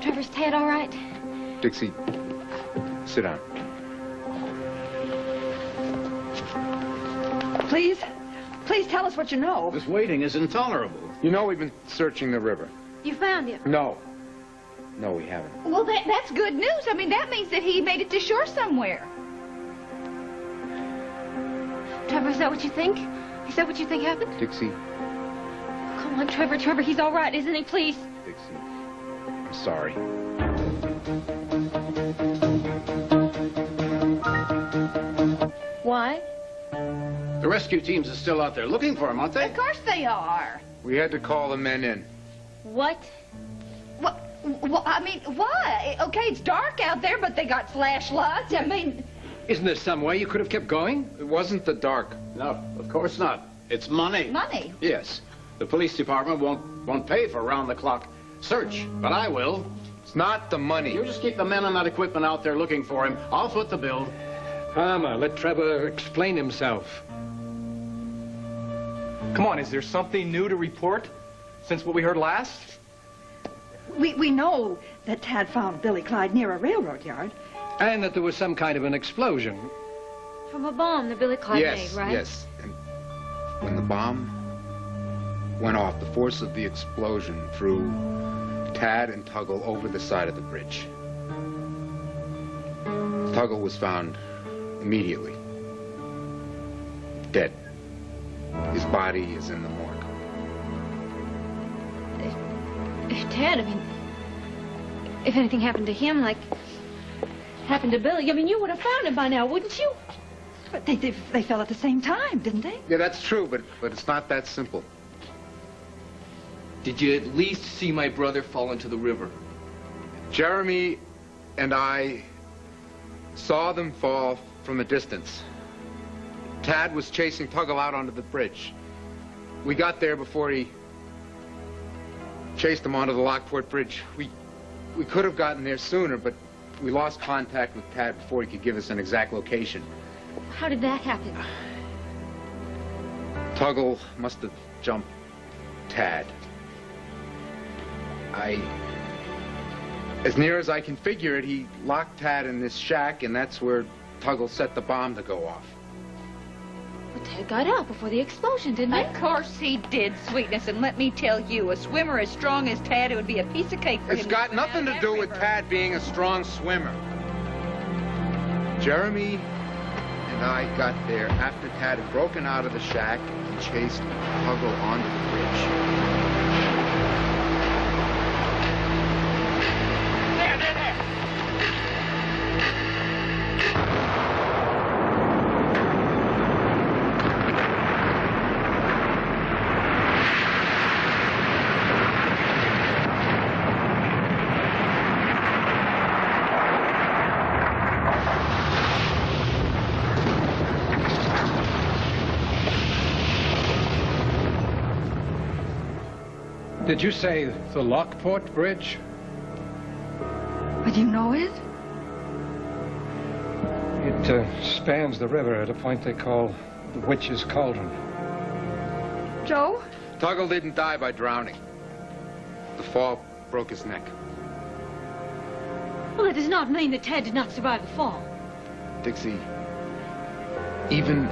Trevor's Ted all right? Dixie, sit down. Please tell us what you know. This waiting is intolerable. You know we've been searching the river. You found him? No, we haven't. Well, that's good news. I mean, that means that he made it to shore somewhere. Trevor, is that what you think? Is that what you think happened? Dixie. Come on, Trevor, he's all right, isn't he, please? Dixie, I'm sorry. Why? The rescue teams are still out there looking for him, aren't they? Of course they are. We had to call the men in. What? Well, I mean, why? Okay, it's dark out there, but they got flashlights. I mean... Isn't there some way you could have kept going? It wasn't the dark. No, of course not. It's money. Money? Yes. The police department won't pay for round-the-clock search, but I will. It's not the money. You just keep the men and that equipment out there looking for him. I'll foot the bill. Palmer, let Trevor explain himself. Come on, is there something new to report since what we heard last? We know that Tad found Billy Clyde near a railroad yard. And that there was some kind of an explosion. From a bomb that Billy Clyde made, right? Yes. And when the bomb went off, the force of the explosion threw Tad and Tuggle over the side of the bridge. Tuggle was found immediately. Dead. His body is in the morgue. If Ted, I mean, if anything happened to him, like happened to Billy, I mean, you would have found him by now, wouldn't you? But they fell at the same time, didn't they? Yeah, that's true, but it's not that simple. Did you at least see my brother fall into the river? Jeremy and I saw them fall from a distance. Tad was chasing Tuggle out onto the bridge. We got there before he chased him onto the Lockport Bridge. We could have gotten there sooner, but we lost contact with Tad before he could give us an exact location. How did that happen? Tuggle must have jumped Tad. As near as I can figure it, he locked Tad in this shack, and that's where Tuggle set the bomb to go off. But Ted got out before the explosion, didn't he? Of course he did, sweetness. And let me tell you, a swimmer as strong as Tad, it would be a piece of cake for him. It's got nothing to do with Tad being a strong swimmer. Jeremy and I got there after Tad had broken out of the shack and chased Tuggle onto the bridge. Did you say the Lockport Bridge? But you know it? It spans the river at a point they call the Witch's Cauldron. Joe? Tuggle didn't die by drowning. The fall broke his neck. Well, it does not mean that Ted did not survive the fall. Dixie, even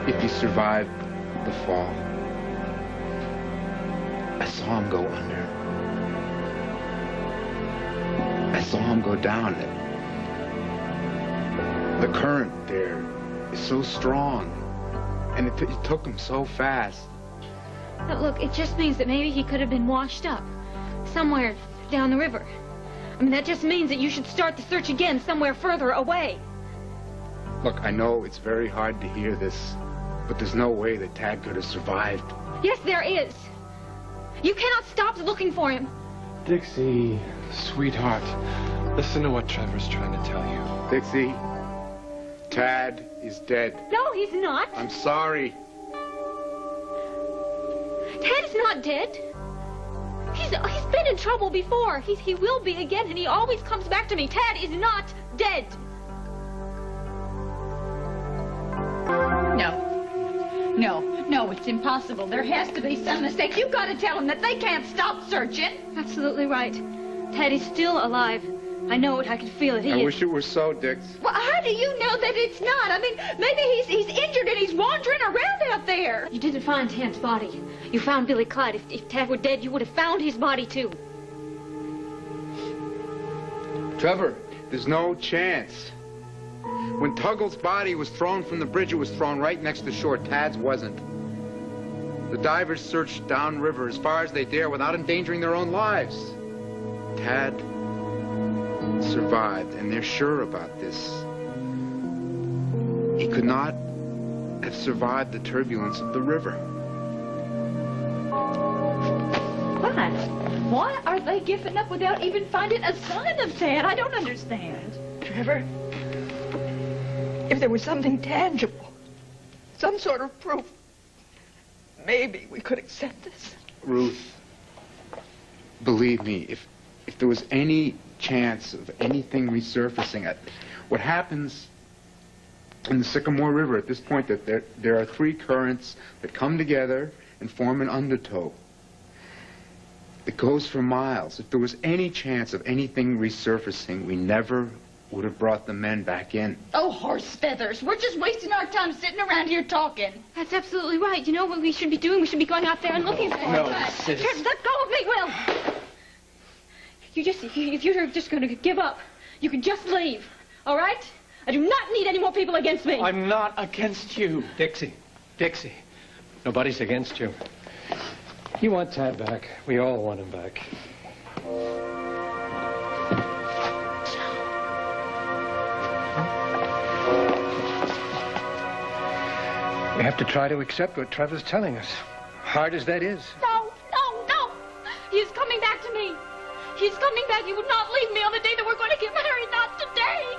if he survived the fall, I saw him go under. I saw him go down. The current there is so strong, and it took him so fast. But look, it just means that maybe he could have been washed up somewhere down the river. I mean, that just means that you should start the search again somewhere further away. Look, I know it's very hard to hear this, but there's no way that Tad could have survived. Yes, there is. You cannot stop looking for him. Dixie, sweetheart, listen to what Trevor's trying to tell you. Dixie, Tad is dead. No, he's not. I'm sorry. Ted is not dead. He's been in trouble before. He will be again, and he always comes back to me. Tad is not dead. No, it's impossible. There has to be some mistake. You've got to tell them that they can't stop searching. Absolutely right. Tad is still alive. I know it. I can feel it. I wish it were so, Dix. Well, how do you know that it's not? I mean, maybe he's injured and he's wandering around out there. You didn't find Tad's body. You found Billy Clyde. If Tad were dead, you would have found his body, too. Trevor, there's no chance. When Tuggle's body was thrown from the bridge, it was thrown right next to shore. Tad's wasn't. The divers searched downriver as far as they dare without endangering their own lives. Tad survived, and they're sure about this. He could not have survived the turbulence of the river. Why are they giving up without even finding a sign of Tad? I don't understand. Trevor, if there was something tangible, some sort of proof, maybe we could accept this. Ruth, believe me, if there was any chance of anything resurfacing, what happens in the Sycamore River at this point, that there are three currents that come together and form an undertow. It goes for miles. If there was any chance of anything resurfacing, we never would have brought the men back in. Oh, horse feathers. We're just wasting our time sitting around here talking. That's absolutely right. You know what we should be doing? We should be going out there and looking for No, it. sis. Let go of me, Will. If you're just going to give up, you can just leave. All right? I do not need any more people against me. I'm not against you. Dixie. Nobody's against you. You want Tad back. We all want him back. We have to try to accept what Trevor's telling us. Hard as that is. No. He's coming back to me. He's coming back. He would not leave me on the day that we're going to get married. Not today.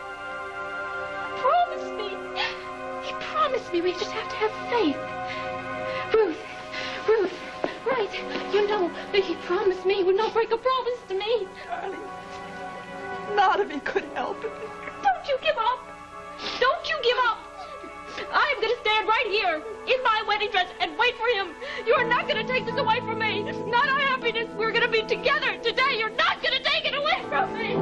Promise me. He promised me. We just have to have faith. Ruth. Right. You know that he promised me he would not break a promise to me. Darling, not if he could help it. Don't you give up. Don't you give up. I'm going to stand right here in my wedding dress and wait for him. You are not going to take this away from me. Not our happiness. We're going to be together today. You're not going to take it away from me.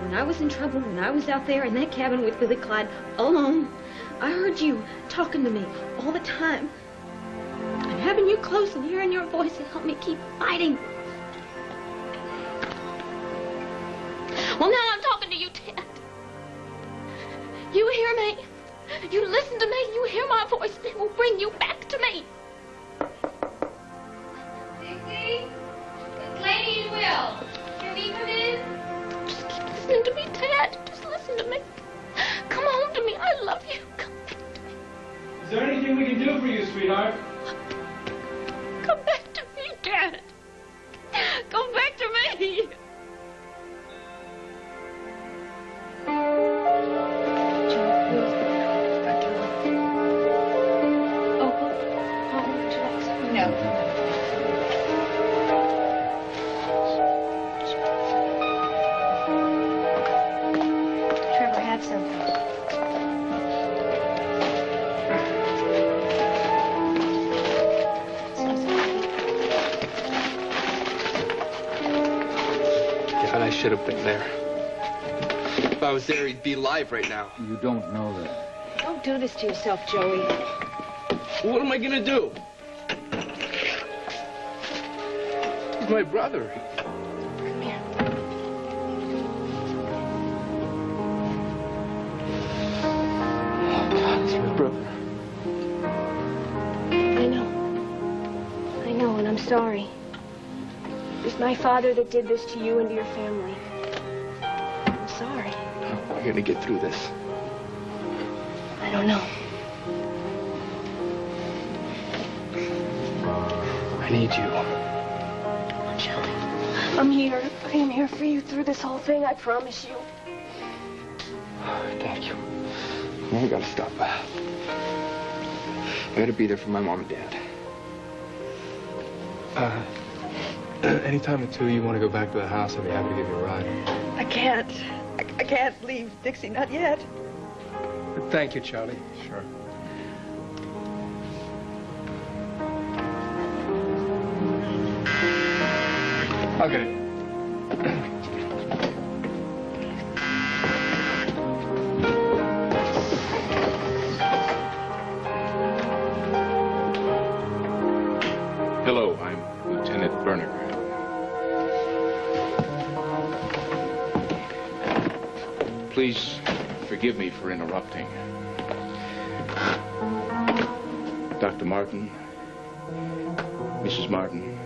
When I was in trouble, when I was out there in that cabin with Billy Clyde alone, I heard you talking to me all the time. And having you close and hearing your voice had helped me keep fighting. Well, now I'm talking to you, Ted. You hear me? You listen to me. You hear my voice. It will bring you back to me. Dixie, it's Lady and Will. Can we come in? Just keep listening to me, Ted. Just listen to me. Come home to me. I love you. Come back to me. Is there anything we can do for you, sweetheart? Come back to me, Ted. Come back to me. I should have been there. If I was there, he'd be alive right now. You don't know that. Don't do this to yourself, Joey. What am I gonna do? He's my brother. Come here. Oh, God, he's my brother. I know, and I'm sorry. It was my father that did this to you and to your family. I'm sorry. How are we gonna get through this? I don't know. I need you. Come on, Joey. I'm here. I am here for you through this whole thing, I promise you. Thank you. I gotta stop. I gotta be there for my mom and dad. Any time at 2 you want to go back to the house, I'll be happy to give you a ride. I can't. I can't leave Dixie, not yet. Thank you, Charlie. Sure. I'll get it. Hello, I'm Lieutenant Berniger. Please forgive me for interrupting. Dr. Martin, Mrs. Martin,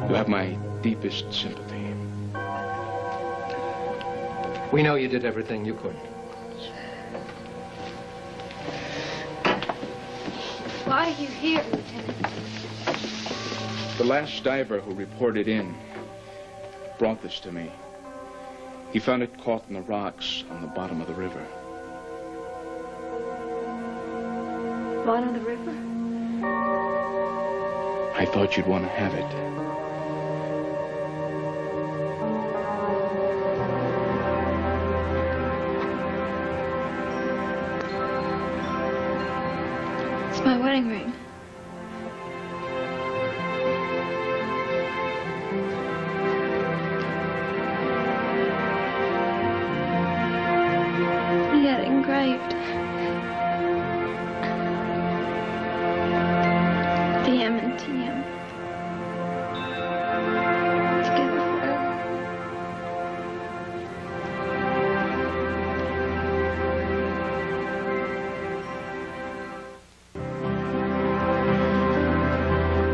you have my deepest sympathy. We know you did everything you could. Why are you here, Lieutenant? The last diver who reported in brought this to me. He found it caught in the rocks on the bottom of the river. Bottom of the river? I thought you'd want to have it. It's my wedding ring. He had it engraved. DM and TM. Together forever.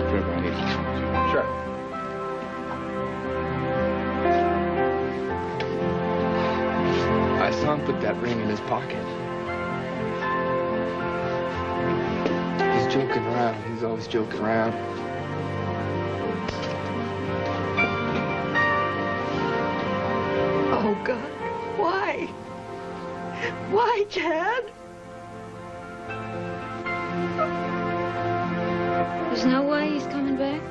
Trevor, I need to talk to you. Sure. I saw him put that ring in his pocket. He's joking around. He's always joking around. Oh, God. Why? Why, Tad? There's no way he's coming back?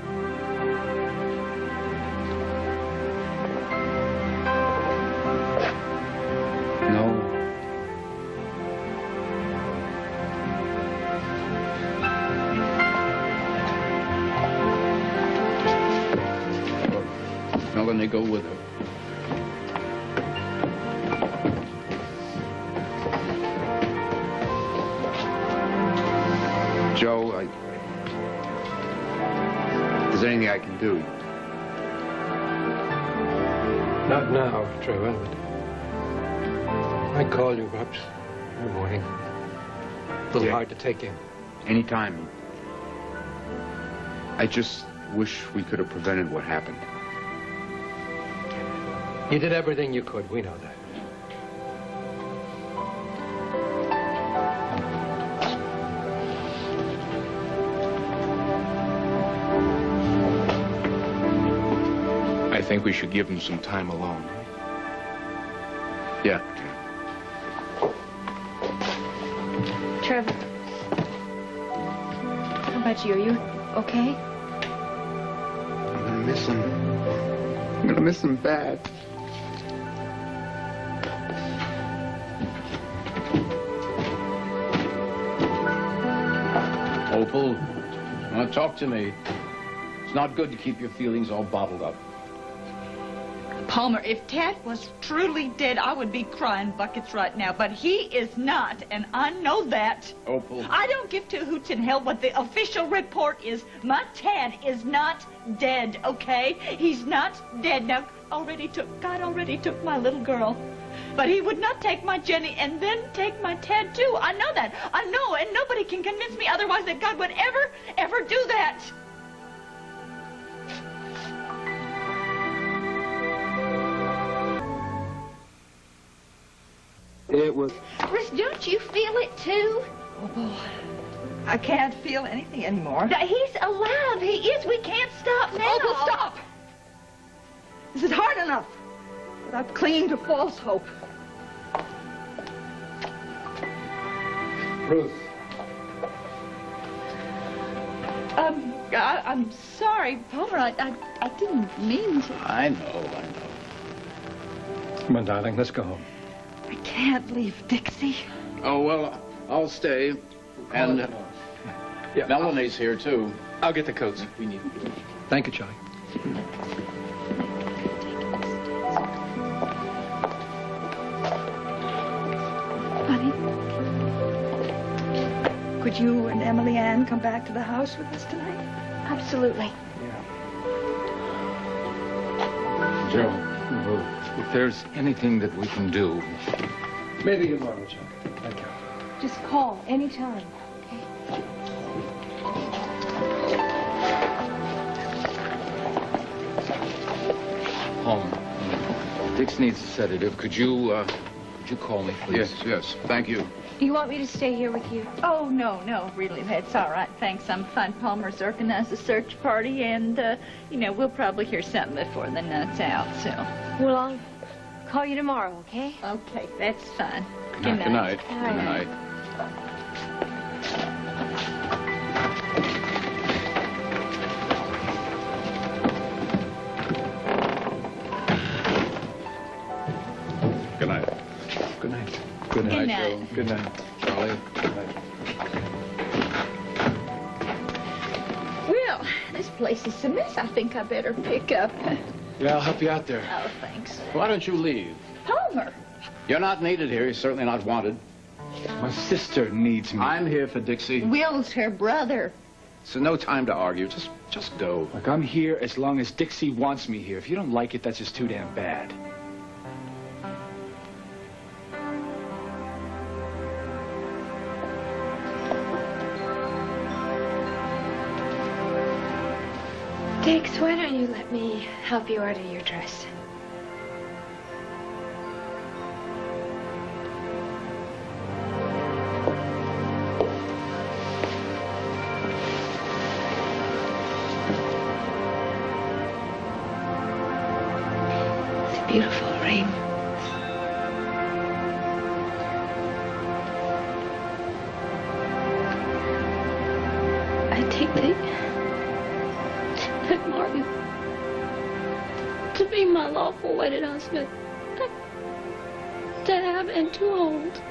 No. Now then they go with her. Joe, if there's anything I can do. Not now, Trevor. I'd call you perhaps in the morning. A little Yeah. hard to take in. Anytime. I just wish we could have prevented what happened. You did everything you could. We know that. I think we should give him some time alone. Yeah. Trevor. How about you? Are you okay? I'm gonna miss him. I'm gonna miss him bad. Opal, now talk to me. It's not good to keep your feelings all bottled up. Palmer, if Tad was truly dead, I would be crying buckets right now. But he is not, and I know that. Opal. I don't give two hoots in hell what the official report is. My Tad is not dead, okay? He's not dead. Now, God already took my little girl. But he would not take my Jenny and then take my Tad, too. I know that. I know, and nobody can convince me otherwise that God would ever do that. It was... Chris, don't you feel it, too? Oh, boy. I can't feel anything anymore. Now, he's alive. He is. We can't stop now. Oh, well, stop! Is it hard enough without clinging to false hope? Ruth. I'm sorry, Palmer. I didn't mean to. I know. Come on, darling, let's go home. I can't leave Dixie. Oh, well, I'll stay. And Yeah, Melanie's here, too. I'll get the coats. We need... Thank you, Charlie. Honey, could you and Emily Ann come back to the house with us tonight? Absolutely. Joe, if there's anything that we can do... Maybe tomorrow, Charlie. Thank you. Just call anytime. Home. Dix needs a sedative. Could you call me, please? Yes. Thank you. Do you want me to stay here with you? Oh, no, really, that's all right. Thanks, I'm fine. Palmer's organized a search party, and, we'll probably hear something before the night's out, so. Well, I'll call you tomorrow, okay? Okay, that's fine. Good night. Good night. Good night. Good night. Good night, Good night. Joe. Good night, Charlie. Good night. Well, this place is a mess. I think I better pick up. Yeah, I'll help you out there. Oh, thanks. Why don't you leave? Palmer. You're not needed here. You're certainly not wanted. My sister needs me. I'm here for Dixie. Will's her brother. So no time to argue. Just go. Look, I'm here as long as Dixie wants me here. If you don't like it, that's just too damn bad. Dix, why don't you let me help you order your dress? It's a beautiful ring. I take that Martin to be my lawful wedded husband. To have and to hold.